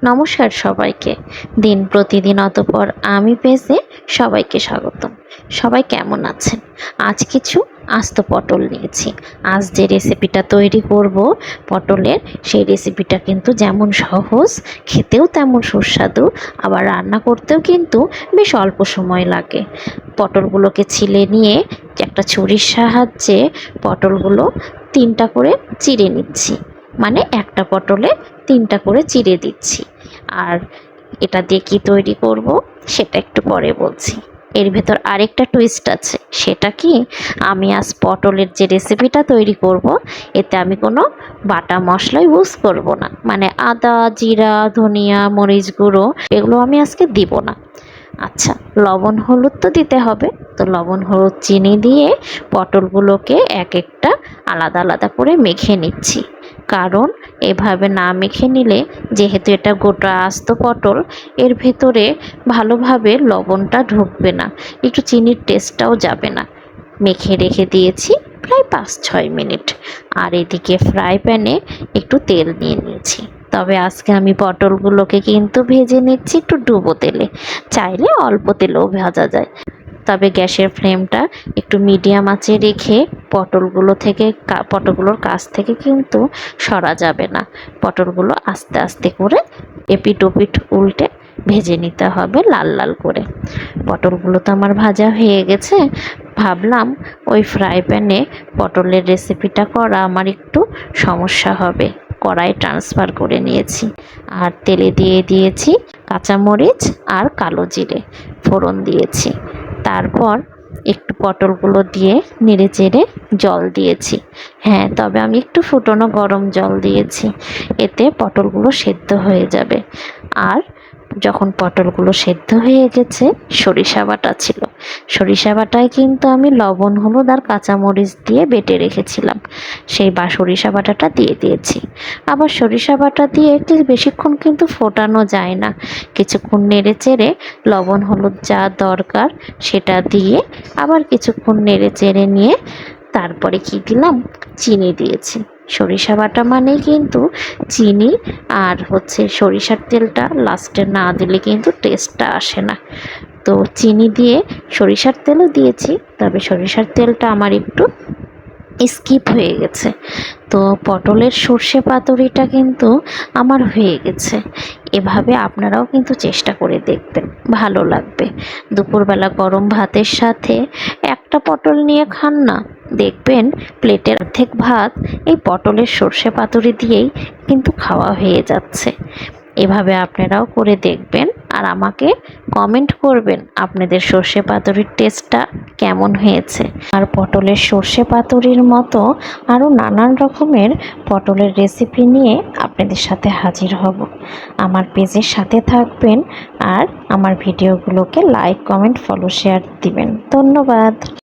নমস্কার সবাইকে। দিন প্রতিদিন অতঃপর আমি পেজে সবাইকে স্বাগতম। সবাই কেমন আছেন? আজ কিছু আস্ত পটল নিয়েছি। আজ যে রেসিপিটা তৈরি করব পটলের, সেই রেসিপিটা কিন্তু যেমন সহজ, খেতেও তেমন সুস্বাদু, আবার রান্না করতেও কিন্তু বেশ অল্প সময় লাগে। পটলগুলোকে ছিলে নিয়ে একটা ছুরির সাহায্যে পটলগুলো 3টা করে চিড়ে নিচ্ছি। মানে একটা পটলে 3টা করে চিড়ে দিচ্ছি। আর এটা দিয়ে কী তৈরি করব সেটা একটু পরে বলছি। এর ভেতর আরেকটা টুইস্ট আছে। সেটা কি, আমি আজ পটলের যে রেসিপিটা তৈরি করব, এতে আমি কোনো বাটা মশলা ইউজ করব না। মানে আদা, জিরা, ধনিয়া, মরিচ গুঁড়ো এগুলো আমি আজকে দিব না। আচ্ছা, লবণ হলুদ তো দিতে হবে। তো লবণ হলুদ চিনি দিয়ে পটলগুলোকে এক একটা আলাদা আলাদা করে মেখে নিচ্ছি। কারণ এভাবে না মেখে নিলে, যেহেতু এটা গোটা আস্ত পটল, এর ভেতরে ভালোভাবে লবণটা ঢুকবে না, একটু চিনির টেস্টটাও যাবে না। মেখে রেখে দিয়েছি প্রায় 5-6 মিনিট। আর এদিকে ফ্রাই প্যানে একটু তেল নিয়ে নিয়েছি। তবে আজকে আমি পটলগুলোকে কিন্তু ভেজে নিচ্ছি একটু ডুবো তেলে। চাইলে অল্প তেলেও ভাজা যায়। তবে গ্যাসের ফ্লেমটা একটু মিডিয়াম আঁচে রেখে পটলগুলোর কাছ থেকে কিন্তু সরা যাবে না। পটলগুলো আস্তে আস্তে করে এপিট ওপিট উল্টে ভেজে নিতে হবে লাল লাল করে। পটলগুলো তো আমার ভাজা হয়ে গেছে। ভাবলাম ওই ফ্রাই প্যানে পটলের রেসিপিটা করা আমার একটু সমস্যা হবে। কড়াই ট্রান্সফার করে নিয়েছি। আর তেলে দিয়ে দিয়েছি কাঁচামরিচ আর কালো জিরে ফোড়ন দিয়েছি। তারপর একটু পটলগুলো দিয়ে নেড়ে চেড়ে জল দিয়েছি। হ্যাঁ, তবে আমি একটু ফুটনো গরম জল দিয়েছি। এতে পটলগুলো সেদ্ধ হয়ে যাবে। আর যখন পটলগুলো সেদ্ধ হয়ে গেছে, সরিষা বাটা ছিল। সরিষা বাটায় কিন্তু আমি লবণ হলুদ আর কাঁচামরিচ দিয়ে বেটে রেখেছিলাম। সেই সরিষা বাটাটা দিয়ে দিয়েছি। আবার সরিষা বাটা দিয়ে একটু বেশিক্ষণ কিন্তু ফোটানো যায় না। কিছুক্ষণ নেড়ে চেড়ে লবণ হলুদ যা দরকার সেটা দিয়ে আবার কিছুক্ষণ নেড়ে চেড়ে নিয়ে তারপরে কি দিলাম, চিনি দিয়েছি। সরিষা বাটা মানেই কিন্তু চিনি আর সরিষার তেলটা লাস্টে না দিলে কিন্তু টেস্টটা আসে না। তো চিনি দিয়ে সরিষার তেলও দিয়েছি, তবে সরিষার তেলটা আমার একটু স্কিপ হয়ে গেছে। তো পটলের সর্ষে পাতুরিটা কিন্তু আমার হয়ে গেছে। এভাবে আপনারাও কিন্তু চেষ্টা করে দেখবেন, ভালো লাগবে। দুপুরবেলা গরম ভাতের সাথে একটা পটল নিয়ে খান না, দেখবেন প্লেটের অর্ধেক ভাত এই পটলের সর্ষে পাতুরি দিয়েই কিন্তু খাওয়া হয়ে যাচ্ছে। এভাবে আপনারাও করে দেখবেন আর আমাকে কমেন্ট করবেন আপনাদের সর্ষে পাতুরির টেস্টটা কেমন হয়েছে। আর পটলের সর্ষে পাতুরির মতো আরও নানান রকমের পটলের রেসিপি নিয়ে আপনাদের সাথে হাজির হব। আমার পেজের সাথে থাকবেন আর আমার ভিডিওগুলোকে লাইক, কমেন্ট, ফলো, শেয়ার দিবেন। ধন্যবাদ।